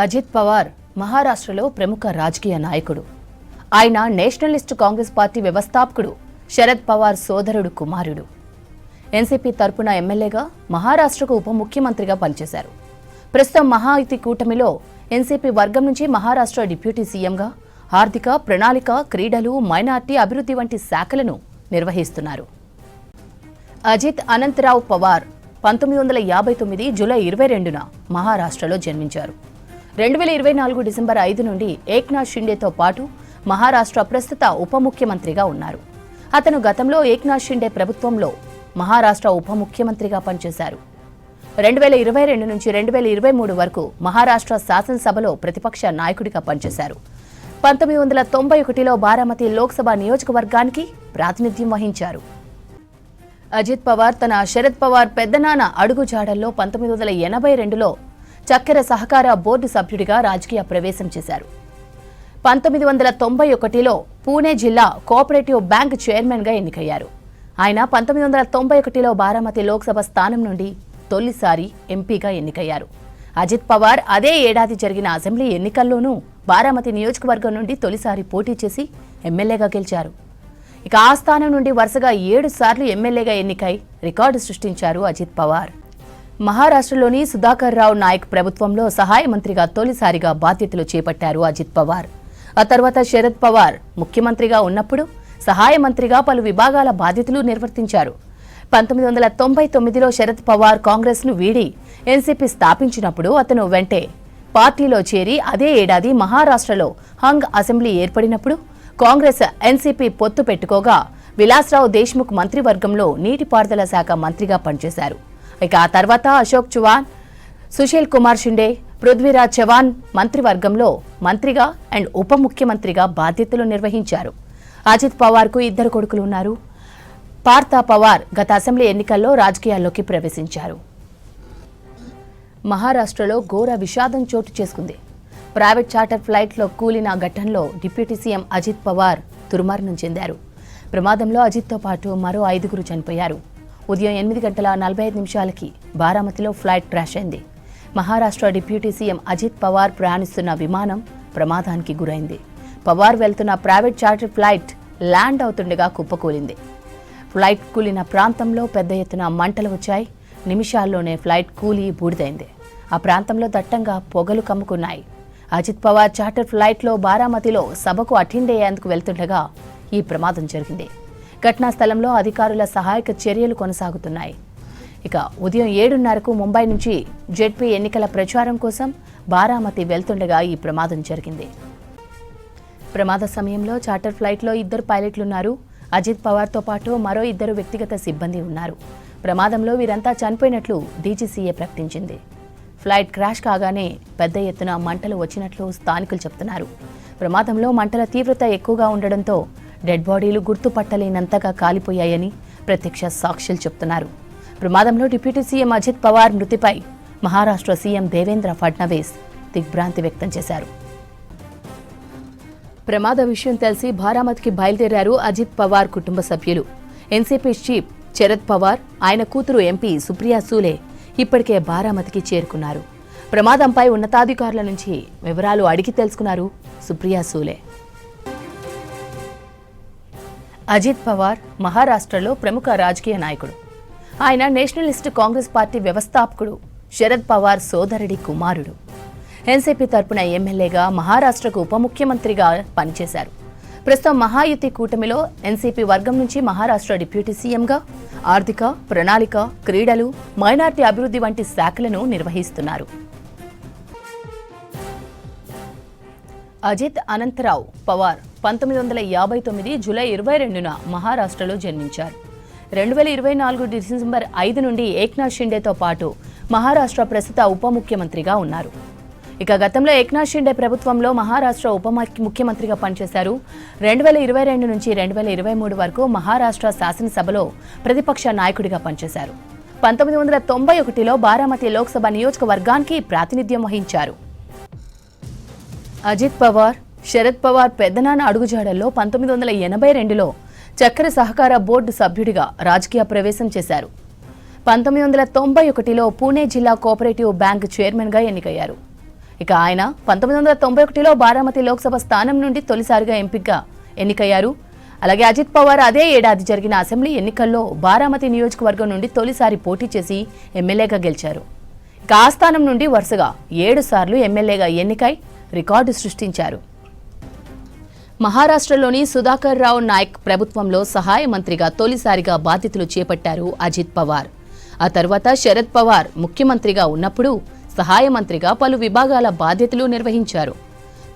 అజిత్ పవార్ మహారాష్ట్రలో ప్రముఖ రాజకీయ నాయకుడు. ఆయన నేషనలిస్ట్ కాంగ్రెస్ పార్టీ వ్యవస్థాపకుడు శరద్ పవార్ సోదరుడు కుమారుడు. ఎన్సీపీ తరపున ఎమ్మెల్యేగా మహారాష్ట్రకు ఉప ముఖ్యమంత్రిగా పనిచేశారు. ప్రస్తుతం మహాయుతి కూటమిలో ఎన్సీపీ వర్గం నుంచి మహారాష్ట్ర డిప్యూటీ సీఎంగా ఆర్థిక, ప్రణాళిక, క్రీడలు, మైనార్టీ అభివృద్ధి వంటి శాఖలను నిర్వహిస్తున్నారు. అజిత్ అనంతరావు పవార్ 1959 జూలై 22న మహారాష్ట్రలో జన్మించారు. 2024 డిసెంబర్ 5 నుండి ఏక్నాథ్ షిండేతో పాటు మహారాష్ట్ర ప్రస్తుత ఉప ముఖ్యమంత్రిగా ఉన్నారు. అతను గతంలో ఏక్నాథ్ షిండే ప్రభుత్వంలో మహారాష్ట్ర ఉప ముఖ్యమంత్రిగా పనిచేశారు. 2022 నుంచి 2023 వరకు మహారాష్ట్ర శాసనసభలో ప్రతిపక్ష నాయకుడిగా పనిచేశారు. 1991లో బారామతి లోక్సభ నియోజకవర్గానికి ప్రాతినిధ్యం వహించారు. అజిత్ పవార్ తన శరద్ పవార్ పెద్దనాన్న అడుగుజాడల్లో 1982లో చక్కెర సహకార బోర్డు సభ్యుడిగా రాజకీయ ప్రవేశం చేశారు. 1991లో పూణే జిల్లా కోఆపరేటివ్ బ్యాంక్ చైర్మన్గా ఎన్నికయ్యారు. ఆయన 1991లో బారామతి లోక్సభ స్థానం నుండి తొలిసారి ఎంపీగా ఎన్నికయ్యారు. అజిత్ పవార్ అదే ఏడాది జరిగిన అసెంబ్లీ ఎన్నికల్లోనూ బారామతి నియోజకవర్గం నుండి తొలిసారి పోటీ చేసి ఎమ్మెల్యేగా గెలిచారు. ఇక ఆ స్థానం నుండి వరుసగా 7 సార్లు ఎమ్మెల్యేగా ఎన్నికై రికార్డు సృష్టించారు అజిత్ పవార్. మహారాష్ట్రలోని సుధాకర్ రావు నాయక్ ప్రభుత్వంలో సహాయ మంత్రిగా తొలిసారిగా బాధ్యతలు చేపట్టారు అజిత్ పవార్. ఆ తర్వాత శరద్ పవార్ ముఖ్యమంత్రిగా ఉన్నప్పుడు సహాయ మంత్రిగా పలు విభాగాల బాధ్యతలు నిర్వర్తించారు. 1999లో శరద్ పవార్ కాంగ్రెస్ను వీడి ఎన్సీపీ స్థాపించినప్పుడు అతను వెంటే పార్టీలో చేరి అదే ఏడాది మహారాష్ట్రలో హంగ్ అసెంబ్లీ ఏర్పడినప్పుడు కాంగ్రెస్ ఎన్సీపీ పొత్తు పెట్టుకోగా విలాస్రావు దేశ్ముఖ్ మంత్రివర్గంలో నీటిపారుదల శాఖ మంత్రిగా పనిచేశారు. ఇక ఆ తర్వాత అశోక్ చవాన్, సుశీల్ కుమార్ షిండే, పృథ్వీరాజ్ చవాన్ మంత్రివర్గంలో మంత్రిగా అండ్ ఉప ముఖ్యమంత్రిగా బాధ్యతలు నిర్వహించారు. అజిత్ పవార్కు 2 కొడుకులు ఉన్నారు. పార్థ పవార్ గత అసెంబ్లీ ఎన్నికల్లో రాజకీయాల్లోకి ప్రవేశించారు. మహారాష్ట్రలో ఘోర విషాదం చోటు చేసుకుంది. ప్రైవేట్ చార్టర్ ఫ్లైట్లో కూలిన ఘటనలో డిప్యూటీ సీఎం అజిత్ పవార్ దుర్మరణం చెందారు. ప్రమాదంలో అజిత్తో పాటు మరో 5గురు చనిపోయారు. ఉదయం 8:45 బారామతిలో ఫ్లైట్ క్రాష్ అయింది. మహారాష్ట్ర డిప్యూటీ సీఎం అజిత్ పవార్ ప్రయాణిస్తున్న విమానం ప్రమాదానికి గురైంది. పవార్ వెళ్తున్న ప్రైవేట్ చార్టర్ ఫ్లైట్ ల్యాండ్ అవుతుండగా కుప్పకూలింది. ఫ్లైట్ కూలిన ప్రాంతంలో పెద్ద ఎత్తున మంటలు వచ్చాయి. నిమిషాల్లోనే ఫ్లైట్ కూలి బూడిదైంది. ఆ ప్రాంతంలో దట్టంగా పొగలు కమ్ముకున్నాయి. అజిత్ పవార్ చార్టర్ ఫ్లైట్లో బారామతిలో సభకు అటెండ్ అయ్యేందుకు వెళ్తుండగా ఈ ప్రమాదం జరిగింది. ఘటనా స్థలంలో అధికారుల సహాయక చర్యలు కొనసాగుతున్నాయి. ఇక ఉదయం 7:30కు ముంబై నుంచి జెడ్పీ ఎన్నికల ప్రచారం కోసం బారామతి వెళ్తుండగా ఈ ప్రమాదం జరిగింది. ప్రమాద సమయంలో చార్టర్ ఫ్లైట్లో 2 పైలట్లున్నారు. అజిత్ పవార్తో పాటు మరో 2 వ్యక్తిగత సిబ్బంది ఉన్నారు. ప్రమాదంలో వీరంతా చనిపోయినట్లు డీజీసీఏ ప్రకటించింది. ఫ్లైట్ క్రాష్ కాగానే పెద్ద ఎత్తున మంటలు వచ్చినట్లు స్థానికులు చెబుతున్నారు. ప్రమాదంలో మంటల తీవ్రత ఎక్కువగా ఉండడంతో డెడ్ బాడీలు గుర్తుపట్టలేనంతగా కాలిపోయాయని ప్రత్యక్ష సాక్షులు చెబుతున్నారు. ప్రమాదంలో డిప్యూటీ సీఎం అజిత్ పవార్ మృతిపై మహారాష్ట్ర సీఎం దేవేంద్ర ఫడ్నవీస్ దిగ్భ్రాంతి వ్యక్తం చేశారు. ప్రమాద విషయం తెలిసి బారామతికి బయలుదేరారు అజిత్ పవార్ కుటుంబ సభ్యులు. ఎన్సీపీ చీఫ్ శరద్ పవార్, ఆయన కూతురు ఎంపీ సుప్రియా సూలే ఇప్పటికే బారామతికి చేరుకున్నారు. ప్రమాదంపై ఉన్నతాధికారుల నుంచి వివరాలు అడిగి తెలుసుకున్నారు సుప్రియా సూలే. అజిత్ పవార్ మహారాష్ట్రలో ప్రముఖ రాజకీయ నాయకుడు. ఆయన నేషనలిస్ట్ కాంగ్రెస్ పార్టీ వ్యవస్థాపకుడు శరద్ పవార్ సోదరుడి కుమారుడు. ఎన్సీపీ తరపున ఎమ్మెల్యేగా మహారాష్ట్రకు ఉప ముఖ్యమంత్రిగా పనిచేశారు. ప్రస్తుతం మహాయుతి కూటమిలో ఎన్సీపీ వర్గం నుంచి మహారాష్ట్ర డిప్యూటీ సీఎంగా ఆర్థిక, ప్రణాళిక, క్రీడలు, మైనార్టీ అభివృద్ధి వంటి శాఖలను నిర్వహిస్తున్నారు. అజిత్ అనంతరావు పవార్ 1959 జూలై 22న మహారాష్ట్రలో జన్మించారు. 2024 డిసెంబర్ 5 నుండి ఏక్నాథ్ షిండేతో పాటు మహారాష్ట్ర ప్రస్తుత ఉప ముఖ్యమంత్రిగా ఉన్నారు. ఇక గతంలో ఏక్నాథ్ షిండే ప్రభుత్వంలో మహారాష్ట్ర ఉప ముఖ్యమంత్రిగా పనిచేశారు. 2022 నుంచి 2023 వరకు మహారాష్ట్ర శాసనసభలో ప్రతిపక్ష నాయకుడిగా పనిచేశారు. 1991లో బారామతి లోక్సభ నియోజకవర్గానికి ప్రాతినిధ్యం వహించారు. అజిత్ పవార్, శరద్ పవార్ పెద్దనాన్న అడుగుజాడల్లో 1982లో చక్కెర సహకార బోర్డు సభ్యుడిగా రాజకీయ ప్రవేశం చేశారు. 1991లో పూణే జిల్లా కోఆపరేటివ్ బ్యాంక్ చైర్మన్గా ఎన్నికయ్యారు. ఇక ఆయన 1991లో బారామతి లోక్సభ స్థానం నుండి తొలిసారిగా ఎంపికగా ఎన్నికయ్యారు. అలాగే అజిత్ పవార్ అదే ఏడాది జరిగిన అసెంబ్లీ ఎన్నికల్లో బారామతి నియోజకవర్గం నుండి తొలిసారి పోటీ చేసి ఎమ్మెల్యేగా గెలిచారు. ఇక ఆ స్థానం నుండి వరుసగా 7 సార్లు ఎమ్మెల్యేగా ఎన్నికై రికార్డు సృష్టించారు. మహారాష్ట్రలోని సుధాకర్ రావు నాయక్ ప్రభుత్వంలో సహాయ మంత్రిగా తొలిసారిగా బాధ్యతలు చేపట్టారు అజిత్ పవార్. ఆ తర్వాత శరద్ పవార్ ముఖ్యమంత్రిగా ఉన్నప్పుడు సహాయ మంత్రిగా పలు విభాగాల బాధ్యతలు నిర్వహించారు.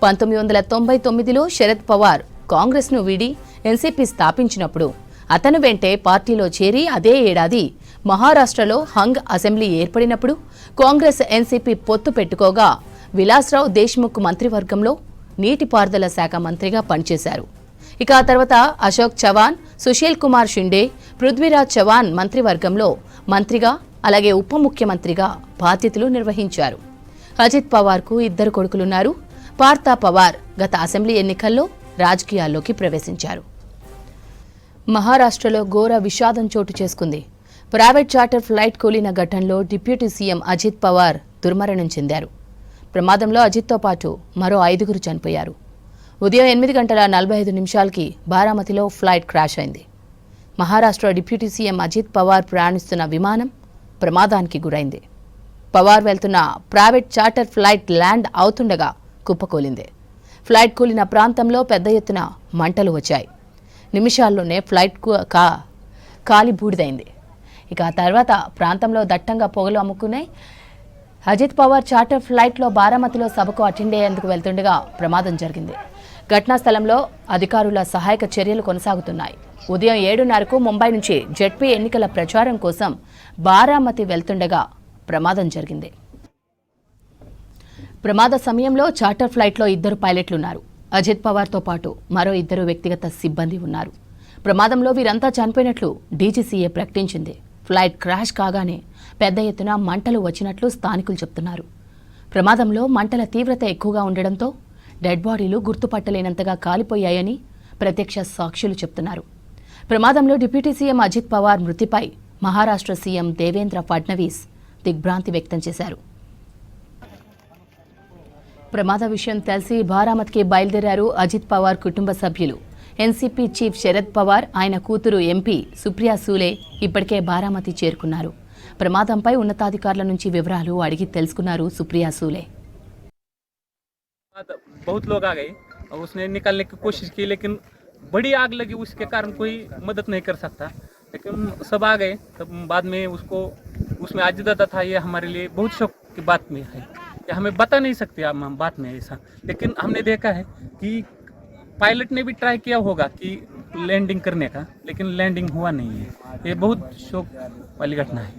1999లో శరద్ పవార్ కాంగ్రెస్ను వీడి ఎన్సీపీ స్థాపించినప్పుడు అతను వెంటే పార్టీలో చేరి అదే ఏడాది మహారాష్ట్రలో హంగ్ అసెంబ్లీ ఏర్పడినప్పుడు కాంగ్రెస్ ఎన్సీపీ పొత్తు పెట్టుకోగా విలాస్రావు దేశ్ముఖ్ మంత్రివర్గంలో నీటిపారుదల శాఖ మంత్రిగా పనిచేశారు. ఇక ఆ తర్వాత అశోక్ చవాన్, సుశీల్ కుమార్ షిండే, పృథ్వీరాజ్ చవాన్ మంత్రివర్గంలో మంత్రిగా అలాగే ఉప ముఖ్యమంత్రిగా బాధ్యతలు నిర్వహించారు. అజిత్ పవార్కు 2 కొడుకులున్నారు. పార్థా పవార్ గత అసెంబ్లీ ఎన్నికల్లో రాజకీయాల్లోకి ప్రవేశించారు. మహారాష్ట్రలో ఘోర విషాదం చోటు చేసుకుంది. ప్రైవేట్ చార్టర్ ఫ్లైట్ కూలిన ఘటనలో డిప్యూటీ సీఎం అజిత్ పవార్ దుర్మరణం చెందారు. ప్రమాదంలో అజిత్తో పాటు మరో 5 చనిపోయారు. ఉదయం 8:45 బారామతిలో ఫ్లైట్ క్రాష్ అయింది. మహారాష్ట్ర డిప్యూటీ సీఎం అజిత్ పవార్ ప్రయాణిస్తున్న విమానం ప్రమాదానికి గురైంది. పవార్ వెళ్తున్న ప్రైవేట్ చార్టర్ ఫ్లైట్ ల్యాండ్ అవుతుండగా కుప్పకూలింది. ఫ్లైట్ కూలిన ప్రాంతంలో పెద్ద ఎత్తున మంటలు వచ్చాయి. నిమిషాల్లోనే ఫ్లైట్ కాలి బూడిదైంది. ఇక ఆ తర్వాత ప్రాంతంలో దట్టంగా పొగలు అమ్ముకున్నాయి. అజిత్ పవార్ చార్టర్ ఫ్లైట్లో బారామతిలో సభకు అటెండ్ అయ్యేందుకు వెళ్తుండగా ప్రమాదం జరిగింది. ఘటనా స్థలంలో అధికారుల సహాయక చర్యలు కొనసాగుతున్నాయి. ఉదయం 7:30కు ముంబై నుంచి జెడ్పీ ఎన్నికల ప్రచారం కోసం బారామతి వెళ్తుండగా ప్రమాదం జరిగింది. ప్రమాద సమయంలో చార్టర్ ఫ్లైట్లో 2 పైలట్లున్నారు. అజిత్ పవార్తో పాటు మరో 2 వ్యక్తిగత సిబ్బంది ఉన్నారు. ప్రమాదంలో వీరంతా చనిపోయినట్లు డీజీసీఏ ప్రకటించింది. ఫ్లైట్ క్రాష్ కాగానే పెద్ద ఎత్తున మంటలు వచ్చినట్లు స్థానికులు చెప్తున్నారు. ప్రమాదంలో మంటల తీవ్రత ఎక్కువగా ఉండడంతో డెడ్ బాడీలు గుర్తుపట్టలేనంతగా కాలిపోయాయని ప్రత్యక్ష సాక్షులు చెప్తున్నారు. ప్రమాదంలో డిప్యూటీ సీఎం అజిత్ పవార్ మృతిపై మహారాష్ట్ర సీఎం దేవేంద్ర ఫడ్నవీస్ దిగ్భ్రాంతి వ్యక్తం చేశారు. ప్రమాద విషయం తెలిసి బారామతికి బయలుదేరారు అజిత్ పవార్ కుటుంబ సభ్యులు. ఎన్సీపీ చీఫ్ శరద్ పవార్, ఆయన కూతురు ఎంపీ సుప్రియా సూలే ఇప్పటికే బారామతి చేరుకున్నారు. ప్రమాదంపై ఉన్నతాధికారుల నుంచి వివరాలు అడిగి తెలుసుకున్నారు సుప్రియా సూలే. बहुत लोग आ गए और उसने निकालने की कोशिश की, लेकिन बड़ी आग लगी, उसके कारण कोई मदद नहीं कर सकता. लेकिन सब आ गए. तब बाद में उसको उसमें अजित था. ये हमारे लिए बहुत शौक की बात में है. ये हमें बता नहीं सकते हम बात में ऐसा, लेकिन हमने देखा है कि पायलट ने भी ट्राई किया होगा कि लैंडिंग करने का, लेकिन लैंडिंग हुआ नहीं है. ये बहुत शौक वाली घटना है.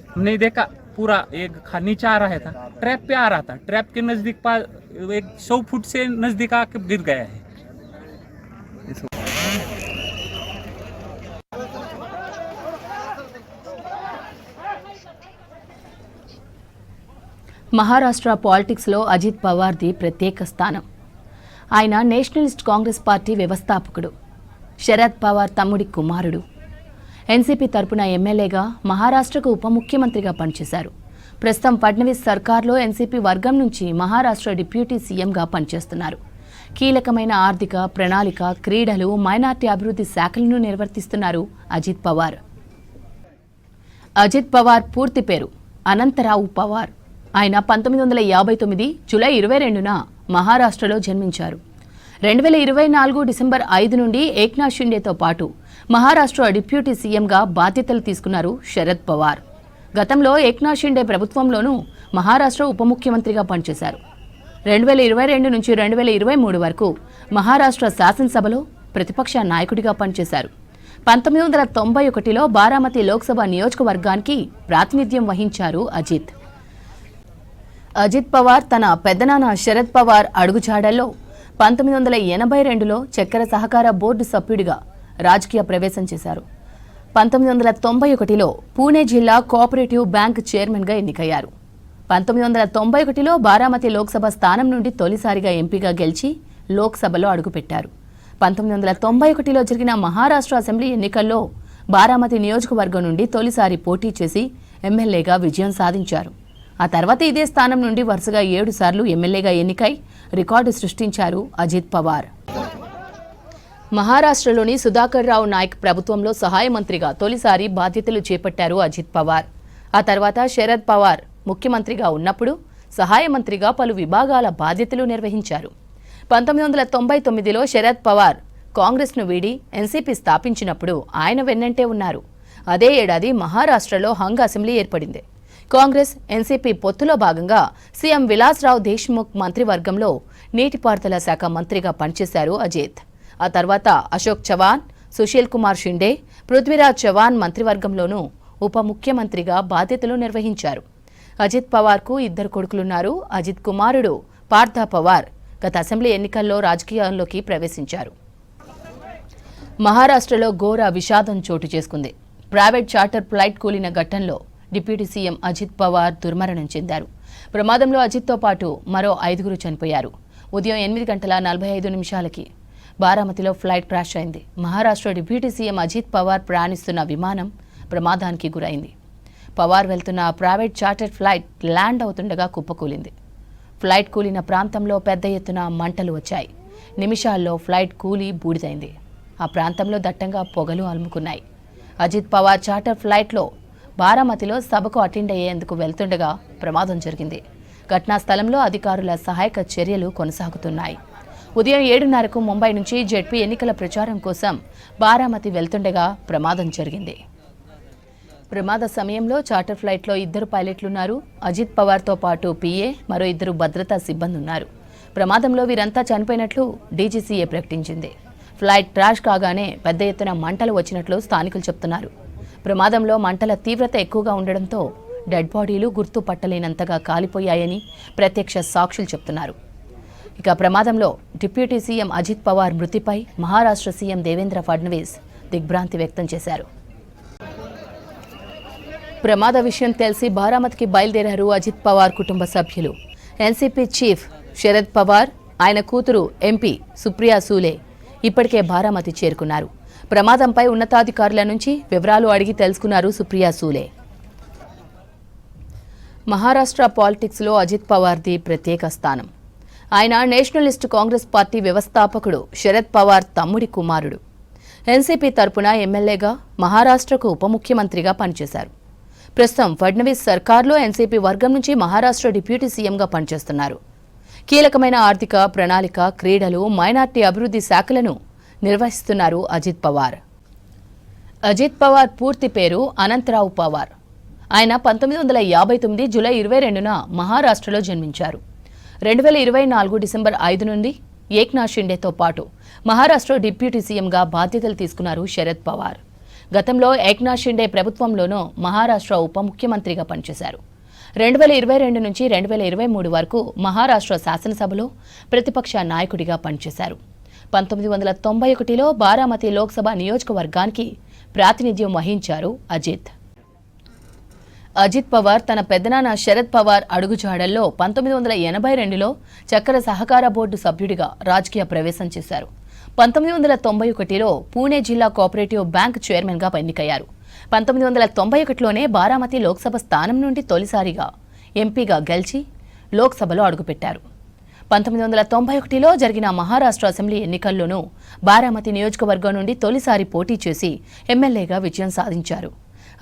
हमने देखा पूरा एक नीचे आ रहा था, ट्रैप पे आ रहा था. ट्रैप के नज़दीक एक 100 फुट से नज़दीक आके गिर गया है. మహారాష్ట్ర పాలిటిక్స్లో అజిత్ పవార్ది ప్రత్యేక స్థానం. ఆయన నేషనలిస్ట్ కాంగ్రెస్ పార్టీ వ్యవస్థాపకుడు, శరద్ పవార్ తమ్ముడి కుమారుడు. ఎన్సీపీ తరపున ఎమ్మెల్యేగా మహారాష్ట్రకు ఉప ముఖ్యమంత్రిగా పనిచేశారు. ప్రస్తుతం ఫడ్నవీస్ సర్కార్లో ఎన్సీపీ వర్గం నుంచి మహారాష్ట్ర డిప్యూటీ సీఎంగా పనిచేస్తున్నారు. కీలకమైన ఆర్థిక, ప్రణాళిక, క్రీడలు, మైనార్టీ అభివృద్ధి శాఖలను నిర్వర్తిస్తున్నారు అజిత్ పవార్. అజిత్ పవార్ పూర్తి పేరు అనంతరావు పవార్. ఆయన 1959 జూలై 22న మహారాష్ట్రలో జన్మించారు. 2024 డిసెంబర్ 5 నుండి ఏక్నాథ్ షిండేతో పాటు మహారాష్ట్ర డిప్యూటీ సీఎంగా బాధ్యతలు తీసుకున్నారు శరద్ పవార్. గతంలో ఏక్నాథ్ షిండే ప్రభుత్వంలోనూ మహారాష్ట్ర ఉప ముఖ్యమంత్రిగా పనిచేశారు. 2022 నుంచి 2023 వరకు మహారాష్ట్ర శాసనసభలో ప్రతిపక్ష నాయకుడిగా పనిచేశారు. 1991లో బారామతి లోక్సభ నియోజకవర్గానికి ప్రాతినిధ్యం వహించారు అజిత్. అజిత్ పవార్ తన పెద్దనాన్న శరద్ పవార్ అడుగుజాడల్లో 1982లో చక్కెర సహకార బోర్డు సభ్యుడిగా రాజకీయ ప్రవేశం చేశారు. 1991లో పూణే జిల్లా కోఆపరేటివ్ బ్యాంక్ చైర్మన్గా ఎన్నికయ్యారు. 1991లో బారామతి లోక్సభ స్థానం నుండి తొలిసారిగా ఎంపీగా గెలిచి లోక్సభలో అడుగుపెట్టారు. 1991లో జరిగిన మహారాష్ట్ర అసెంబ్లీ ఎన్నికల్లో బారామతి నియోజకవర్గం నుండి తొలిసారి పోటీ చేసి ఎమ్మెల్యేగా విజయం సాధించారు. ఆ తర్వాత ఇదే స్థానం నుండి వరుసగా 7 సార్లు ఎమ్మెల్యేగా ఎన్నికై రికార్డు సృష్టించారు అజిత్ పవార్. మహారాష్ట్రలోని సుధాకర్ రావు నాయక్ ప్రభుత్వంలో సహాయ మంత్రిగా తొలిసారి బాధ్యతలు చేపట్టారు అజిత్ పవార్. ఆ తర్వాత శరద్ పవార్ ముఖ్యమంత్రిగా ఉన్నప్పుడు సహాయ మంత్రిగా పలు విభాగాల బాధ్యతలు నిర్వహించారు. 1999లో శరద్ పవార్ కాంగ్రెస్ను వీడి ఎన్సీపీ స్థాపించినప్పుడు ఆయన వెన్నంటే ఉన్నారు. అదే ఏడాది మహారాష్ట్రలో హంగ్ అసెంబ్లీ ఏర్పడింది. కాంగ్రెస్ ఎన్సీపీ పొత్తులో భాగంగా సీఎం విలాస్రావు దేశ్ముఖ్ మంత్రివర్గంలో నీటిపారుదల శాఖ మంత్రిగా పనిచేశారు అజిత్. ఆ తర్వాత అశోక్ చవాన్, సుశీల్ కుమార్ షిండే, పృథ్వీరాజ్ చవాన్ మంత్రివర్గంలోనూ ఉప ముఖ్యమంత్రిగా బాధ్యతలు నిర్వహించారు. అజిత్ పవార్కు 2 కొడుకులున్నారు. అజిత్ కుమారుడు పార్థ పవార్ గత అసెంబ్లీ ఎన్నికల్లో రాజకీయాల్లోకి ప్రవేశించారు. మహారాష్ట్రలో ఘోర విషాదం చోటు చేసుకుంది. ప్రైవేట్ చార్టర్ ఫ్లైట్ కూలిన ఘటనలో డిప్యూటీ సీఎం అజిత్ పవార్ దుర్మరణం చెందారు. ప్రమాదంలో అజిత్తో పాటు మరో 5 చనిపోయారు. ఉదయం 8:45 బారామతిలో ఫ్లైట్ క్రాష్ అయింది. మహారాష్ట్ర డిప్యూటీ సీఎం అజిత్ పవార్ ప్రయాణిస్తున్న విమానం ప్రమాదానికి గురైంది. పవార్ వెళ్తున్న ప్రైవేట్ చార్టర్ ఫ్లైట్ ల్యాండ్ అవుతుండగా కుప్పకూలింది. ఫ్లైట్ కూలిన ప్రాంతంలో పెద్ద ఎత్తున మంటలు వచ్చాయి. నిమిషాల్లో ఫ్లైట్ కూలి బూడిదైంది. ఆ ప్రాంతంలో దట్టంగా పొగలు అలుముకున్నాయి. అజిత్ పవార్ చార్టర్ ఫ్లైట్లో బారామతిలో సభకు అటెండ్ అయ్యేందుకు వెళ్తుండగా ప్రమాదం జరిగింది. ఘటనా స్థలంలో అధికారుల సహాయక చర్యలు కొనసాగుతున్నాయి. ఉదయం 7:30కు ముంబై నుంచి జెడ్పీ ఎన్నికల ప్రచారం కోసం బారామతి వెళ్తుండగా ప్రమాదం జరిగింది. ప్రమాద సమయంలో చార్టర్ ఫ్లైట్లో 2 పైలట్లున్నారు. అజిత్ పవార్తో పాటు పీఏ, మరో 2 భద్రతా సిబ్బంది ఉన్నారు. ప్రమాదంలో వీరంతా చనిపోయినట్లు డీజీసీఏ ప్రకటించింది. ఫ్లైట్ క్రాష్ కాగానే పెద్ద ఎత్తున మంటలు వచ్చినట్లు స్థానికులు చెప్తున్నారు. ప్రమాదంలో మంటల తీవ్రత ఎక్కువగా ఉండడంతో డెడ్ బాడీలు గుర్తుపట్టలేనంతగా కాలిపోయాయని ప్రత్యక్ష సాక్షులు చెప్తున్నారు. ఇక ప్రమాదంలో డిప్యూటీ సీఎం అజిత్ పవార్ మృతిపై మహారాష్ట్ర సీఎం దేవేంద్ర ఫడ్నవీస్ దిగ్భ్రాంతి వ్యక్తం చేశారు. ప్రమాద విషయం తెలిసి బారామతికి బయలుదేరారు అజిత్ పవార్ కుటుంబ సభ్యులు. ఎన్సీపీ చీఫ్ శరద్ పవార్, ఆయన కూతురు ఎంపీ సుప్రియా సూలే ఇప్పటికే బారామతి చేరుకున్నారు. ప్రమాదంపై ఉన్నతాధికారుల నుంచి వివరాలు అడిగి తెలుసుకున్నారు సుప్రియా సూలే. మహారాష్ట్ర పాలిటిక్స్లో అజిత్ పవార్ది ప్రత్యేక స్థానం. ఆయన నేషనలిస్ట్ కాంగ్రెస్ పార్టీ వ్యవస్థాపకుడు శరద్ పవార్ తమ్ముడి కుమారుడు. ఎన్సీపీ తరపున ఎమ్మెల్యేగా, మహారాష్ట్రకు ఉప ముఖ్యమంత్రిగా పనిచేశారు. ప్రస్తుతం ఫడ్నవీస్ సర్కార్లో ఎన్సీపీ వర్గం నుంచి మహారాష్ట్ర డిప్యూటీ సీఎంగా పనిచేస్తున్నారు. కీలకమైన ఆర్థిక ప్రణాళిక, క్రీడలు, మైనార్టీ అభివృద్ధి శాఖలను నిర్వహిస్తున్నారు అజిత్ పవార్. అజిత్ పవార్ పూర్తి పేరు అనంతరావు పవార్. ఆయన 1959 జూలై 22న మహారాష్ట్రలో జన్మించారు. 2024 డిసెంబర్ 5 నుండి ఏక్నాథ్ షిండేతో పాటు మహారాష్ట్ర డిప్యూటీ సీఎంగా బాధ్యతలు తీసుకున్నారు శరద్ పవార్. గతంలో ఏక్నాథ్ షిండే ప్రభుత్వంలోనూ మహారాష్ట్ర ఉప ముఖ్యమంత్రిగా పనిచేశారు. 2022 నుంచి 2023 వరకు మహారాష్ట్ర శాసనసభలో ప్రతిపక్ష నాయకుడిగా పనిచేశారు. 1991లో బారామతి లోక్సభ నియోజకవర్గానికి ప్రాతినిధ్యం వహించారు అజిత్. అజిత్ పవార్ తన పెద్దనాన్న శరద్ పవార్ అడుగుజాడల్లో 1982లో చక్కెర సహకార బోర్డు సభ్యుడిగా రాజకీయ ప్రవేశం చేశారు. 1991లో పూణే జిల్లా కోఆపరేటివ్ బ్యాంక్ చైర్మన్గా ఎన్నికయ్యారు. 1991లోనే బారామతి లోక్సభ స్థానం నుండి తొలిసారిగా ఎంపీగా గెలిచి లోక్సభలో అడుగుపెట్టారు. 1991లో జరిగిన మహారాష్ట్ర అసెంబ్లీ ఎన్నికల్లోనూ బారామతి నియోజకవర్గం నుండి తొలిసారి పోటీ చేసి ఎమ్మెల్యేగా విజయం సాధించారు.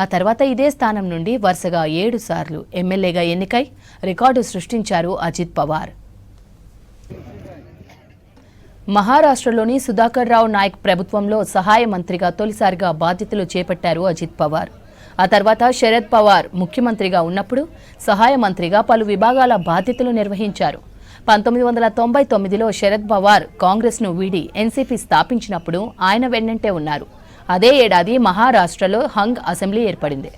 ఆ తర్వాత ఇదే స్థానం నుండి వరుసగా 7 సార్లు ఎమ్మెల్యేగా ఎన్నికై రికార్డు సృష్టించారు అజిత్ పవార్. మహారాష్ట్రలోని సుధాకర్ రావు నాయక్ ప్రభుత్వంలో సహాయ మంత్రిగా తొలిసారిగా బాధ్యతలు చేపట్టారు అజిత్ పవార్. ఆ తర్వాత శరద్ పవార్ ముఖ్యమంత్రిగా ఉన్నప్పుడు సహాయ మంత్రిగా పలు విభాగాల బాధ్యతలు నిర్వహించారు. 1999లో శరద్ పవార్ కాంగ్రెస్ను వీడి ఎన్సీపీ స్థాపించినప్పుడు ఆయన వెన్నంటే ఉన్నారు. అదే ఏడాది మహారాష్ట్రలో హంగ్ అసెంబ్లీ ఏర్పడింది.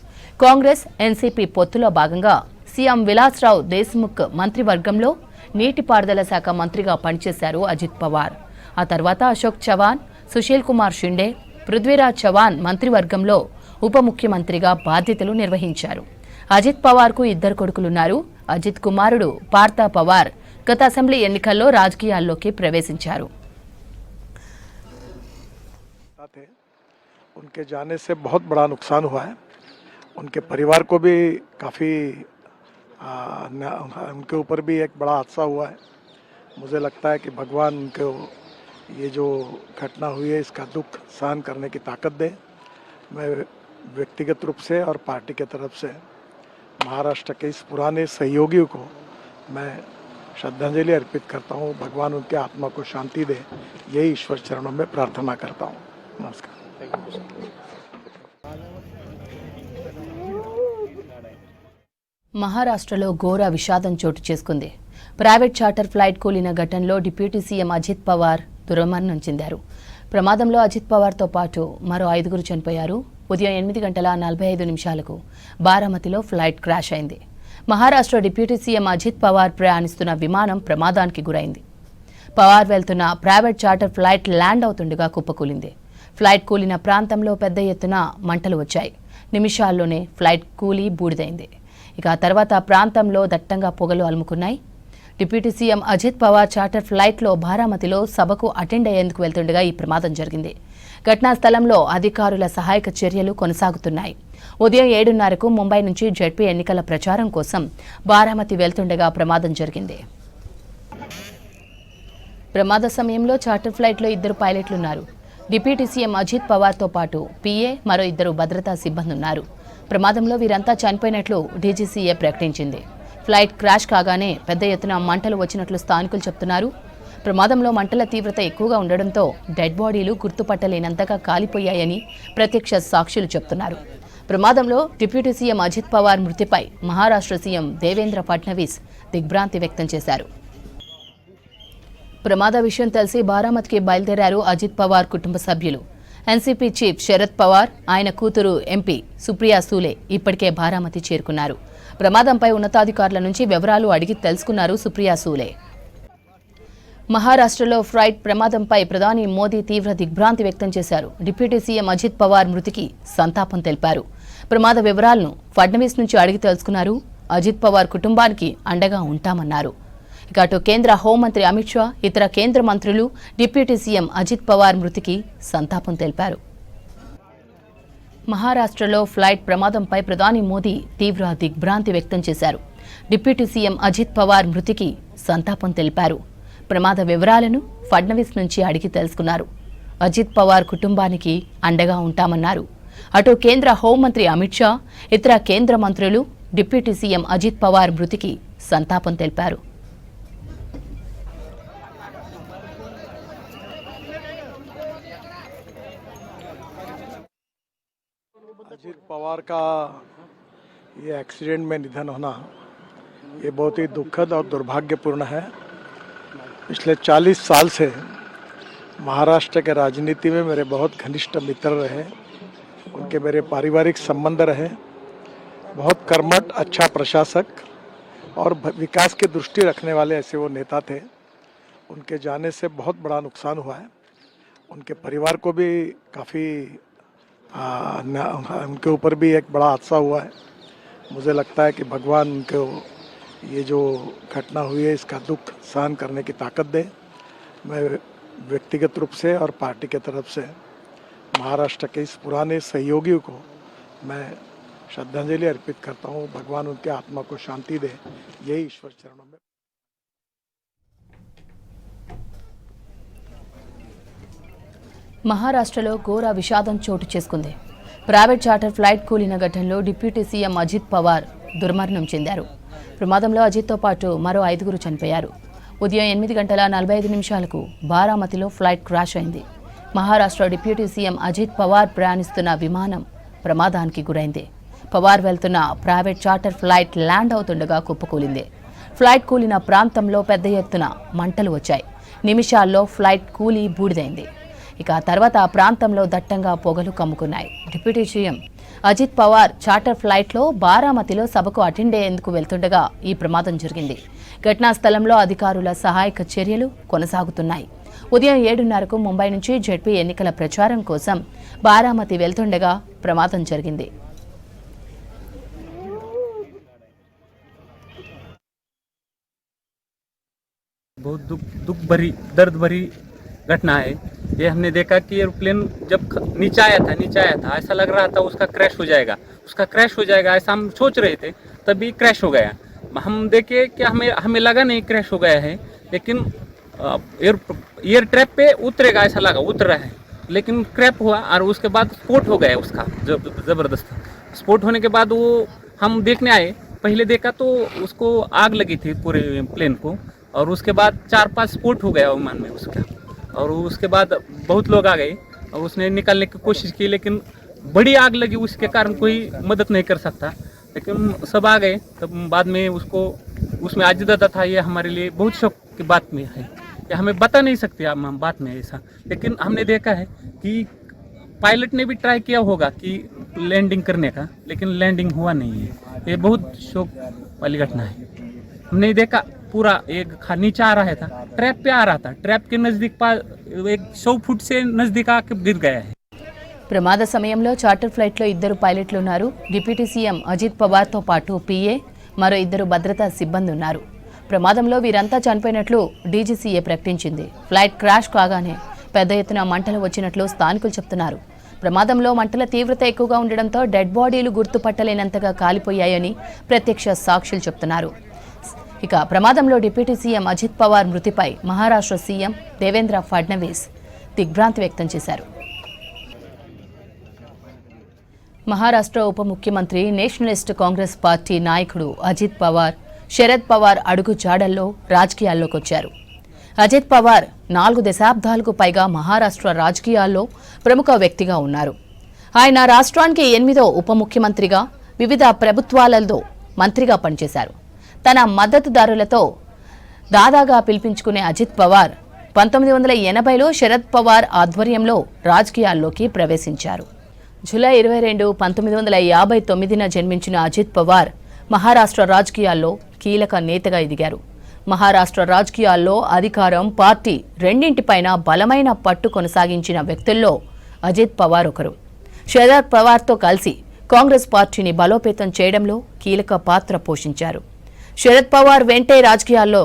కాంగ్రెస్ ఎన్సీపీ పొత్తులో భాగంగా సీఎం విలాస్రావు దేశ్ముఖ్ మంత్రివర్గంలో నీటిపారుదల శాఖ మంత్రిగా పనిచేశారు అజిత్ పవార్. ఆ తర్వాత అశోక్ చవాన్, సుశీల్ కుమార్ షిండే, పృథ్వీరాజ్ చవాన్ మంత్రివర్గంలో ఉప ముఖ్యమంత్రిగా బాధ్యతలు నిర్వహించారు. అజిత్ పవార్కు 2 కొడుకులున్నారు. అజిత్ కుమారుడు పార్థ పవార్ గత అసెంబ్లీ ఎన్నికల్లో రాజకీయాల్లోకి ప్రవేశించారు. उनके जाने से बहुत बड़ा नुकसान हुआ है. उनके परिवार को भी काफ़ी उनके ऊपर भी एक बड़ा हादसा हुआ है। मुझे लगता है कि भगवान उनको ये जो घटना हुई है इसका दुख सहन करने की ताकत दे। मैं व्यक्तिगत रूप से और पार्टी के तरफ से महाराष्ट्र के इस पुराने सहयोगियों को मैं श्रद्धांजलि अर्पित करता हूँ। भगवान उनके आत्मा को शांति दे, यही ईश्वर चरणों में प्रार्थना करता हूँ। नमस्कार। మహారాష్ట్రలో ఘోర విషాదం చోటు చేసుకుంది. ప్రైవేట్ చార్టర్ ఫ్లైట్ కూలిన ఘటనలో డిప్యూటీ సీఎం అజిత్ పవార్ దుర్మరణం చెందారు. ప్రమాదంలో అజిత్ పవార్తో పాటు మరో 5గురు చనిపోయారు. ఉదయం 8:45 బారామతిలో ఫ్లైట్ క్రాష్ అయింది. మహారాష్ట్ర డిప్యూటీ సీఎం అజిత్ పవార్ ప్రయాణిస్తున్న విమానం ప్రమాదానికి గురైంది. పవార్ వెళ్తున్న ప్రైవేట్ చార్టర్ ఫ్లైట్ ల్యాండ్ అవుతుండగా కుప్పకూలింది. ఫ్లైట్ కూలిన ప్రాంతంలో పెద్ద ఎత్తున మంటలు వచ్చాయి. నిమిషాల్లోనే ఫ్లైట్ కూలి బూడిదైంది. ఇక తర్వాత ప్రాంతంలో దట్టంగా పొగలు అలుముకున్నాయి. Deputy CM Ajit Pawar charter ఫ్లైట్లో బారామతిలో సభకు అటెండ్ అయ్యేందుకు వెళ్తుండగా ఈ ప్రమాదం జరిగింది. ఘటనా స్థలంలో అధికారుల సహాయక చర్యలు కొనసాగుతున్నాయి. ఉదయం 7:30కు ముంబై నుంచి జెడ్పీ ఎన్నికల ప్రచారం కోసం బారామతి వెళ్తుండగా ప్రమాదం జరిగింది. ప్రమాద సమయంలో చార్టర్ ఫ్లైట్లో 2 పైలట్లున్నారు. డిప్యూటీ సీఎం అజిత్ పవార్తో పాటు పీఏ మరో 2 భద్రతా సిబ్బంది ఉన్నారు. ప్రమాదంలో వీరంతా చనిపోయినట్లు డీజీసీఏ ప్రకటించింది. ఫ్లైట్ క్రాష్ కాగానే పెద్ద ఎత్తున మంటలు వచ్చినట్లు స్థానికులు చెబుతున్నారు. ప్రమాదంలో మంటల తీవ్రత ఎక్కువగా ఉండడంతో డెడ్ బాడీలు గుర్తుపట్టలేనంతగా కాలిపోయాయని ప్రత్యక్ష సాక్షులు చెబుతున్నారు. ప్రమాదంలో డిప్యూటీ సీఎం అజిత్ పవార్ మృతిపై మహారాష్ట్ర సీఎం దేవేంద్ర ఫడ్నవీస్ దిగ్భ్రాంతి వ్యక్తం చేశారు. ప్రమాద విషయం తెలిసి బారామతికి బయలుదేరారు అజిత్ పవార్ కుటుంబ సభ్యులు. ఎన్సీపీ చీఫ్ శరద్ పవార్, ఆయన కూతురు ఎంపీ సుప్రియా సూలే ఇప్పటికే బారామతి చేరుకున్నారు. ప్రమాదంపై ఉన్నతాధికారుల నుంచి వివరాలు అడిగి తెలుసుకున్నారు సుప్రియా సూలే. మహారాష్ట్రలో ఫ్లైట్ ప్రమాదంపై ప్రధాని మోదీ తీవ్ర దిగ్భ్రాంతి వ్యక్తం చేశారు. డిప్యూటీ సీఎం అజిత్ పవార్ మృతికి సంతాపం తెలిపారు. ప్రమాద వివరాలను ఫడ్నవీస్ నుంచి అడిగి తెలుసుకున్నారు. అజిత్ పవార్ కుటుంబానికి అండగా ఉంటామన్నారు. ఇక అటు కేంద్ర హోంమంత్రి అమిత్ షా, ఇతర కేంద్ర మంత్రులు డిప్యూటీ సీఎం అజిత్ పవార్ మృతికి సంతాపం తెలిపారు. మహారాష్ట్రలో ఫ్లైట్ ప్రమాదంపై ప్రధాని మోదీ తీవ్ర దిగ్భ్రాంతి వ్యక్తం చేశారు. డిప్యూటీ సీఎం అజిత్ పవార్ మృతికి సంతాపం తెలిపారు. ప్రమాద వివరాలను ఫడ్నవీస్ నుంచి అడిగి తెలుసుకున్నారు. అజిత్ పవార్ కుటుంబానికి అండగా ఉంటామన్నారు. అటు కేంద్ర హోంమంత్రి అమిత్ షా, ఇతర కేంద్ర మంత్రులు డిప్యూటీ సీఎం అజిత్ పవార్ మృతికి సంతాపం తెలిపారు. अजित पवार का ये एक्सीडेंट में निधन होना ये बहुत ही दुखद और दुर्भाग्यपूर्ण है। पिछले 40 साल से महाराष्ट्र के राजनीति में मेरे बहुत घनिष्ठ मित्र रहे, उनके मेरे पारिवारिक संबंध रहे। बहुत कर्मठ, अच्छा प्रशासक और विकास की दृष्टि रखने वाले ऐसे वो नेता थे। उनके जाने से बहुत बड़ा नुकसान हुआ है। उनके परिवार को भी काफ़ी उनके ऊपर भी एक बड़ा हादसा हुआ है। मुझे लगता है कि भगवान उनको ये जो घटना हुई है इसका दुख सहन करने की ताकत दे। मैं व्यक्तिगत रूप से और पार्टी के तरफ से महाराष्ट्र के इस पुराने सहयोगियों को मैं श्रद्धांजलि अर्पित करता हूँ। भगवान उनके आत्मा को शांति दे, यही ईश्वर चरणों में। మహారాష్ట్రలో ఘోర విషాదం చోటు చేసుకుంది. ప్రైవేట్ చార్టర్ ఫ్లైట్ కూలిన ఘటనలో డిప్యూటీ సీఎం అజిత్ పవార్ దుర్మరణం చెందారు. ప్రమాదంలో అజిత్తో పాటు మరో 5గురు చనిపోయారు. ఉదయం 8:45 బారామతిలో ఫ్లైట్ క్రాష్ అయింది. మహారాష్ట్ర డిప్యూటీ సీఎం అజిత్ పవార్ ప్రయాణిస్తున్న విమానం ప్రమాదానికి గురైంది. పవార్ వెళ్తున్న ప్రైవేట్ చార్టర్ ఫ్లైట్ ల్యాండ్ అవుతుండగా కుప్పకూలింది. ఫ్లైట్ కూలిన ప్రాంతంలో పెద్ద ఎత్తున మంటలు వచ్చాయి. నిమిషాల్లో ఫ్లైట్ కూలి బూడిదైంది. ఇక తర్వాత ప్రాంతంలో దట్టంగా పొగలు కమ్ముకున్నాయి. Deputy CM Ajit Pawar charter ఫ్లైట్లో బారామతిలో సభకు అటెండ్ అయ్యేందుకు వెళ్తుండగా ఈ ప్రమాదం జరిగింది. ఘటనా స్థలంలో అధికారుల సహాయక చర్యలు కొనసాగుతున్నాయి. ఉదయం 7:30కు ముంబై నుంచి జెడ్పీ ఎన్నికల ప్రచారం కోసం బారామతి వెళ్తుండగా ప్రమాదం జరిగింది. बहुत दुख भरी, दर्द भरी घटना है ये। हमने देखा कि एरोप्लेन जब नीचे आया था ऐसा लग रहा था उसका क्रैश हो जाएगा ऐसा हम सोच रहे थे, तभी क्रैश हो गया। हम देखे कि हमें लगा नहीं क्रैश हो गया है, लेकिन एयर ट्रैप पे उतरेगा ऐसा लगा, उतर रहा है, लेकिन क्रैप हुआ और उसके बाद स्पोर्ट हो गया उसका ज़बरदस्त। स्पोर्ट होने के बाद वो हम देखने आए, पहले देखा तो उसको आग लगी थी पूरे प्लेन को, और उसके बाद 4-5 स्पोर्ट हो गया विमान में उसका, और उसके बाद बहुत लोग आ गए और उसने निकालने की कोशिश की, लेकिन बड़ी आग लगी, उसके कारण कोई मदद नहीं कर सकता, लेकिन सब आ गए। तब बाद में उसको उसमें अजीतदादा था, ये हमारे लिए बहुत शौक की बात में है, ये हमें बता नहीं सकते हम बात में ऐसा, लेकिन हमने देखा है कि पायलट ने भी ट्राई किया होगा कि लैंडिंग करने का, लेकिन लैंडिंग हुआ नहीं है। ये बहुत शौक वाली घटना है। हमने देखा पूरा एक नीचे आ रहा था, ट्रैप पे आ रहा था, ट्रैप के नजदीक 100 फुट से नजदीक आके गिर गया है। ప్రమాద సమయంలో చార్టర్ ఫ్లైట్లో 2 పైలట్లు ఉన్నారు. డిప్యూటీ సీఎం అజిత్ పవార్తో పాటు పీఏ, మరో 2 భద్రతా సిబ్బంది ఉన్నారు. ప్రమాదంలో వీరంతా చనిపోయినట్లు డీజీసీఏ ప్రకటించింది. ఫ్లైట్ క్రాష్ కాగానే పెద్ద ఎత్తున మంటలు వచ్చినట్లు స్థానికులు చెప్తున్నారు. ప్రమాదంలో మంటల తీవ్రత ఎక్కువగా ఉండడంతో డెడ్ బాడీలు గుర్తుపట్టలేనంతగా కాలిపోయాయని ప్రత్యక్ష సాక్షులు చెప్తున్నారు. ఇక ప్రమాదంలో డిప్యూటీ సీఎం అజిత్ పవార్ మృతిపై మహారాష్ట్ర సీఎం దేవేంద్ర ఫడ్నవీస్ దిగ్భ్రాంతి వ్యక్తం చేశారు. మహారాష్ట్ర ఉప ముఖ్యమంత్రి, నేషనలిస్ట్ కాంగ్రెస్ పార్టీ నాయకుడు అజిత్ పవార్, శరద్ పవార్ అడుగు జాడల్లో రాజకీయాల్లోకి వచ్చారు. అజిత్ పవార్ 4 దశాబ్దాలకు పైగా మహారాష్ట్ర రాజకీయాల్లో ప్రముఖ వ్యక్తిగా ఉన్నారు. ఆయన రాష్ట్రానికి 8వ ఉప ముఖ్యమంత్రిగా, వివిధ ప్రభుత్వాలలో మంత్రిగా పనిచేశారు. తన మద్దతుదారులతో దాదాగా పిలిపించుకునే అజిత్ పవార్ 1980లో శరద్ పవార్ ఆధ్వర్యంలో రాజకీయాల్లోకి ప్రవేశించారు. జూలై 22, 1959న జన్మించిన అజిత్ పవార్ మహారాష్ట్ర రాజకీయాల్లో కీలక నేతగా ఎదిగారు. మహారాష్ట్ర రాజకీయాల్లో అధికారం, పార్టీ రెండింటిపైన బలమైన పట్టు కొనసాగించిన వ్యక్తుల్లో అజిత్ పవార్ ఒకరు. శరద్ పవార్తో కలిసి కాంగ్రెస్ పార్టీని బలోపేతం చేయడంలో కీలక పాత్ర పోషించారు. శరద్ పవార్ వెంటే రాజకీయాల్లో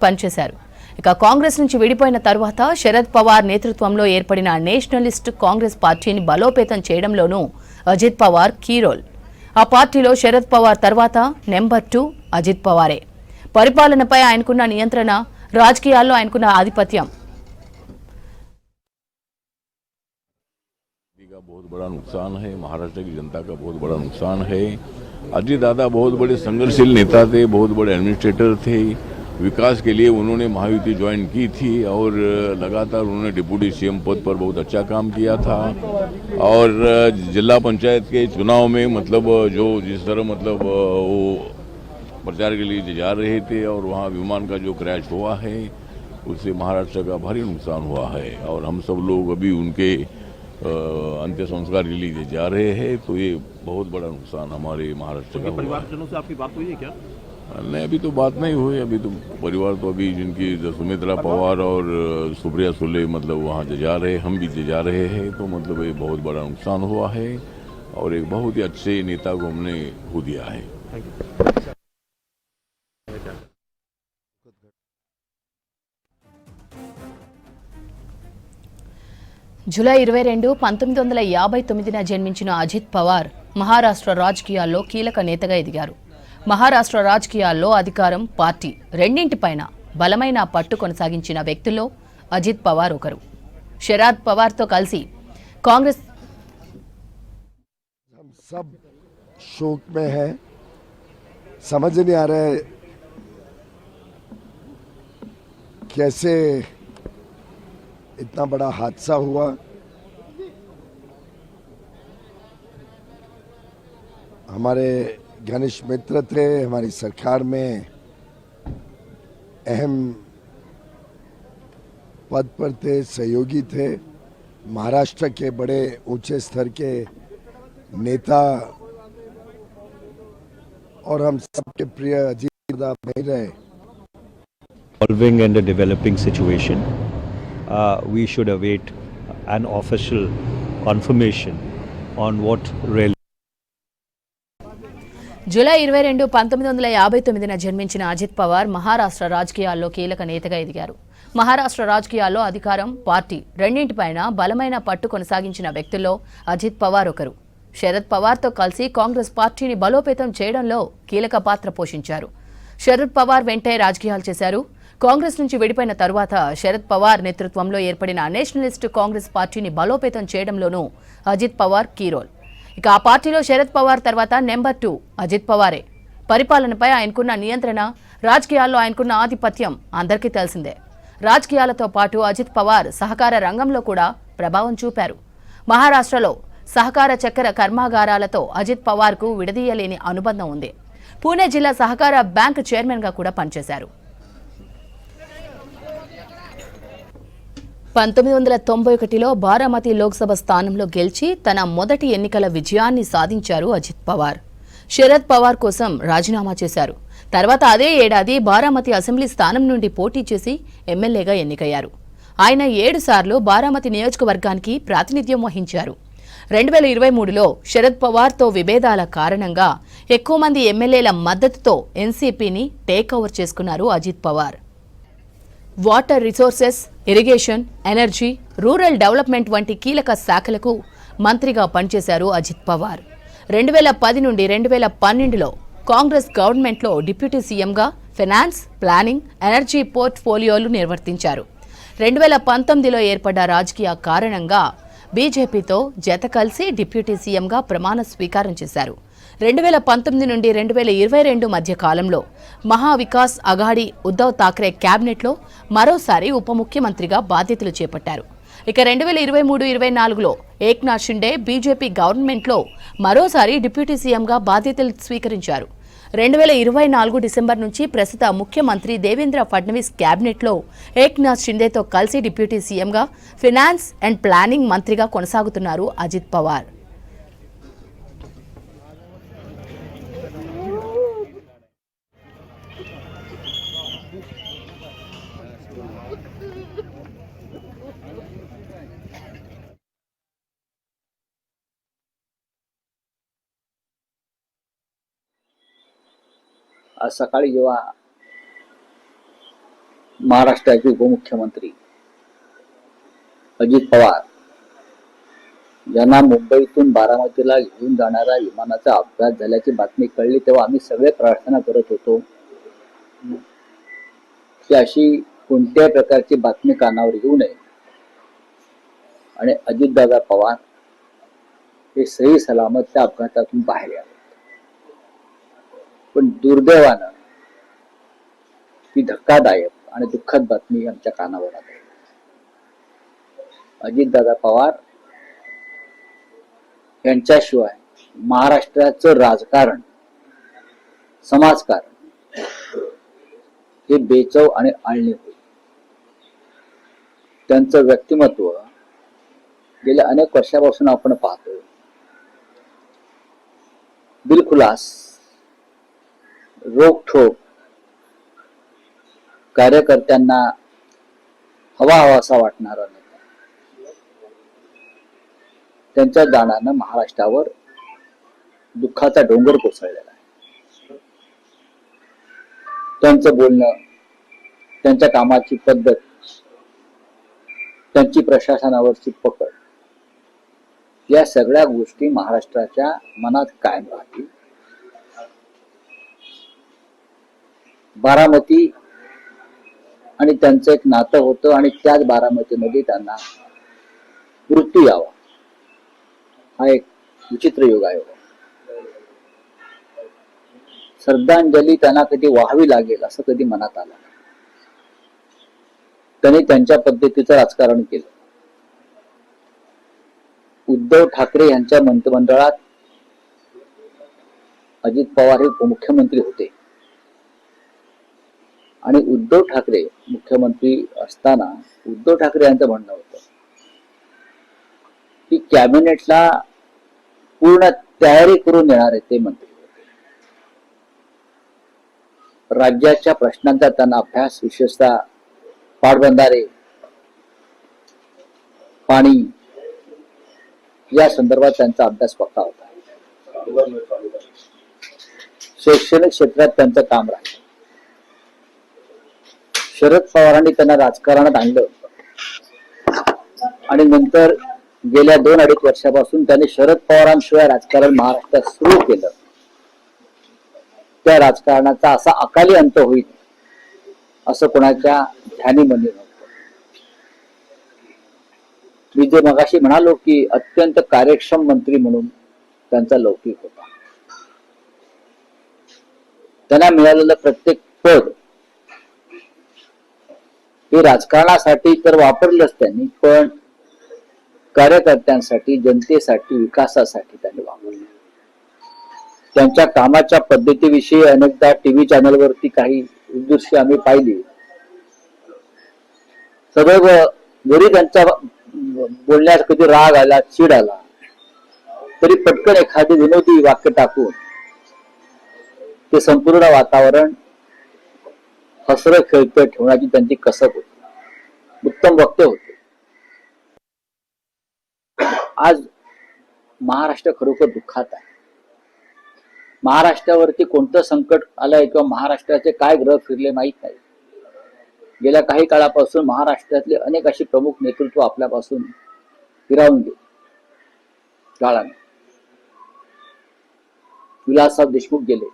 పనిచేశారు. ఇక కాంగ్రెస్ నుంచి విడిపోయిన తరువాత శరద్ పవార్ నేతృత్వంలో ఏర్పడిన నేషనలిస్ట్ కాంగ్రెస్ పార్టీని బలోపేతం చేయడంలోనూ అజిత్ పవార్ కీ రోల్. ఆ పార్టీలో శరద్ పవార్ తర్వాత నెంబర్ 2 అజిత్ పవారే. పరిపాలనపై ఆయనకున్న నియంత్రణ, రాజకీయాల్లో ఆయనకున్న ఆధిపత్యం बहुत बड़ा नुकसान है, महाराष्ट्र की जनता का बहुत बड़ा नुकसान है। अजीत दादा बहुत बड़े संघर्षशील नेता थे, बहुत बड़े एडमिनिस्ट्रेटर थे। विकास के लिए उन्होंने महायुति ज्वाइन की थी और लगातार उन्होंने डिप्टी सीएम पद पर बहुत अच्छा काम किया था। और जिला पंचायत के चुनाव में मतलब जो जिस तरह मतलब वो प्रचार के लिए जा रहे थे और वहाँ विमान का जो क्रैश हुआ है उससे महाराष्ट्र का भारी नुकसान हुआ है। और हम सब लोग अभी उनके अंत्य संस्कार के लिए जा रहे हैं, तो ये बहुत बड़ा नुकसान हमारे महाराष्ट्र का हुआ है। परिवारजनों से आपकी बात हुई है क्या? नहीं, अभी तो बात नहीं हुई। अभी तो परिवार तो अभी जिनकी सुमित्रा पवार और सुप्रिया सुले मतलब वहाँ जा रहे हैं, हम भी जा रहे हैं, तो मतलब ये बहुत बड़ा नुकसान हुआ है और एक बहुत ही अच्छे नेता को हमने खो दिया है। జూలై 22, 1959న జన్మించిన అజిత్ పవార్ మహారాష్ట్ర రాజకీయాల్లో కీలక నేతగా ఎదిగారు. మహారాష్ట్ర రాజకీయాల్లో అధికారం, పార్టీ రెండింటిపైన బలమైన పట్టు కొనసాగించిన వ్యక్తుల్లో అజిత్ పవార్ ఒకరు. శరద్ పవార్తో కలిసి కాంగ్రెస్ हम सब शोक में हैं, समझ नहीं आ रहा है कैसे इतना बड़ा हादसा हुआ। हमारे घनिष्ठ मित्र थे, हमारी सरकार में अहम पद पर थे, सहयोगी थे, महाराष्ट्र के बड़े ऊंचे स्तर के नेता और हम सबके प्रिय अजीत दादा नहीं रहे। Evolving and a developing situation, we should await an official confirmation on what really. July 22, 1959న జన్మించిన అజిత్ పవార్ మహారాష్ట్ర రాజకీయాల్లో కీలక నేతగా ఎదిగారు. మహారాష్ట్ర రాజకీయాల్లో అధికారం, పార్టీ రెండింటిపైన బలమైన పట్టు కొనసాగించిన వ్యక్తుల్లో అజిత్ పవార్ ఒకరు. శరద్ పవార్తో కలిసి కాంగ్రెస్ పార్టీని బలోపేతం చేయడంలో కీలక పాత్ర పోషించారు. శరద్ పవార్ వెంటే రాజకీయాలు చేశారు. కాంగ్రెస్ నుంచి విడిపోయిన తరువాత శరద్ పవార్ నేతృత్వంలో ఏర్పడిన నేషనలిస్ట్ కాంగ్రెస్ పార్టీని బలోపేతం చేయడంలోనూ అజిత్ పవార్ కీ రోల్. ఇక ఆ పార్టీలో శరద్ పవార్ తర్వాత నెంబర్ 2 అజిత్ పవారే. పరిపాలనపై ఆయనకున్న నియంత్రణ, రాజకీయాల్లో ఆయనకున్న ఆధిపత్యం అందరికీ తెలిసిందే. రాజకీయాలతో పాటు అజిత్ పవార్ సహకార రంగంలో కూడా ప్రభావం చూపారు. మహారాష్ట్రలో సహకార చక్కెర కర్మాగారాలతో అజిత్ పవార్కు విడదీయలేని అనుబంధం ఉంది. పూణే జిల్లా సహకార బ్యాంక్ చైర్మన్గా కూడా పనిచేశారు. 1991లో బారామతి లోక్సభ స్థానంలో గెలిచి తన మొదటి ఎన్నికల విజయాన్ని సాధించారు అజిత్ పవార్. శరద్ పవార్ కోసం రాజీనామా చేశారు. తర్వాత అదే ఏడాది బారామతి అసెంబ్లీ స్థానం నుండి పోటీ చేసి ఎమ్మెల్యేగా ఎన్నికయ్యారు. ఆయన 7 సార్లు బారామతి నియోజకవర్గానికి ప్రాతినిధ్యం వహించారు. 2023లో శరద్ పవార్తో విభేదాల కారణంగా ఎక్కువ మంది ఎమ్మెల్యేల మద్దతుతో ఎన్సీపీని టేక్ ఓవర్ చేసుకున్నారు Ajit Pawar. Water resources, irrigation, energy, rural development వంటి కీలక శాఖలకు మంత్రిగా పనిచేశారు అజిత్ పవార్. 2010 నుండి 2012లో కాంగ్రెస్ గవర్నమెంట్లో డిప్యూటీ సీఎంగా ఫైనాన్స్, ప్లానింగ్, ఎనర్జీ పోర్ట్ఫోలియోలు నిర్వర్తించారు. 2019లో ఏర్పడ్డ రాజకీయ కారణంగా బీజేపీతో జత కలిసి డిప్యూటీ సీఎంగా ప్రమాణ స్వీకారం చేశారు. 2019 నుండి 2022 మధ్య కాలంలో మహావికాస్ అఘాడీ ఉద్ధవ్ ఠాక్రే క్యాబినెట్లో మరోసారి ఉప ముఖ్యమంత్రిగా బాధ్యతలు చేపట్టారు. ఇక 2023-24లో ఏక్నాథ్ షిండే బీజేపీ గవర్నమెంట్లో మరోసారి డిప్యూటీ సీఎంగా బాధ్యతలు స్వీకరించారు. 2024 డిసెంబర్ నుంచి ప్రస్తుత ముఖ్యమంత్రి దేవేంద్ర ఫడ్నవీస్ క్యాబినెట్లో ఏక్నాథ్ షిండేతో కలిసి డిప్యూటీ సీఎంగా ఫైనాన్స్ అండ్ ప్లానింగ్ మంత్రిగా కొనసాగుతున్నారు అజిత్ పవార్. आज सकाळी जेव्हा महाराष्ट्राचे उपमुख्यमंत्री अजित पवार यांना मुंबईतून बारामतीला घेऊन जाणाऱ्या विमानाचा अपघात झाल्याची बातमी कळली तेव्हा आम्ही सगळे प्रार्थना करत होतो की अशी कोणत्याही प्रकारची बातमी कानावर येऊ नये आणि अजितदादा पवार हे सही सलामत त्या अपघातातून बाहेर यावे. पण दुर्दैवानं ही धक्कादायक आणि दुःखद बातमी आमच्या कानावर आली. अजितदादा पवार यांच्याशिवाय महाराष्ट्राचं राजकारण, समाजकारण हे बेचव आणि आळणी होईल. त्यांचं व्यक्तिमत्व गेल्या अनेक वर्षापासून आपण पाहतोय. दिलखुलास, रोखठोक, कार्यकर्त्यांना हवाहवासा वाटणारा नेता. त्यांच्या जाण्यानं महाराष्ट्रावर दुःखाचा डोंगर कोसळलेला आहे. त्यांचं बोलणं, त्यांच्या कामाची पद्धत, त्यांची प्रशासनावरची पकड, या सगळ्या गोष्टी महाराष्ट्राच्या मनात कायम राहतील. बारामती आणि त्यांचं एक नातं होतं आणि त्याच बारामतीमध्ये त्यांना मृत्यू यावा हा एक विचित्र योगायोग. श्रद्धांजली त्यांना कधी व्हावी लागेल असं कधी मनात आलं. त्यांनी त्यांच्या पद्धतीचं राजकारण केलं. उद्धव ठाकरे यांच्या मंत्रिमंडळात अजित पवार हे उपमुख्यमंत्री होते आणि उद्धव ठाकरे मुख्यमंत्री असताना उद्धव ठाकरे यांचं म्हणणं होतं की कॅबिनेटला पूर्ण तयारी करून देणारे ते मंत्री होते. राज्याच्या प्रश्नांचा त्यांना अभ्यास, विशेषतः पाटबंधारे, पाणी या संदर्भात त्यांचा अभ्यास पक्का होता. शैक्षणिक क्षेत्रात त्यांचं काम राहिलं. शरद पवारांनी त्यांना राजकारणात आणलं आणि नंतर गेल्या 2-2.5 वर्षापासून त्यांनी शरद पवारांशिवाय राजकारण महाराष्ट्रात सुरू केलं. त्या राजकारणाचा असा अकाली अंत होईल असं कोणाच्या ध्यानीमनी नव्हतं. मी जे मगाशी म्हणालो की अत्यंत कार्यक्षम मंत्री म्हणून त्यांचा लौकिक होता. त्यांना मिळालेलं प्रत्येक पद हे राजकारणासाठी तर वापरलंच त्यांनी, पण कार्यकर्त्यांसाठी, जनतेसाठी, विकासासाठी त्यांनी वापरलं. त्यांच्या कामाच्या पद्धतीविषयी अनेकदा टीव्ही चॅनलवरती काही दृश्य आम्ही पाहिली. सदैव जरी त्यांच्या बोलण्यात कधी राग आला, चीड आला, तरी पटकन एखादी विनोदी वाक्य टाकून ते संपूर्ण वातावरण हसरं खेळतं ठेवण्याची त्यांची कसब होती. उत्तम वक्ते होते. आज महाराष्ट्र खरोखर दुःखात आहे. महाराष्ट्रावरती कोणतं संकट आलंय किंवा महाराष्ट्राचे काय ग्रह फिरले माहीत नाही. गेल्या काही काळापासून महाराष्ट्रातले अनेक अशी प्रमुख नेतृत्व आपल्यापासून फिरावून गेले. काळाने विलासराव देशमुख गेले,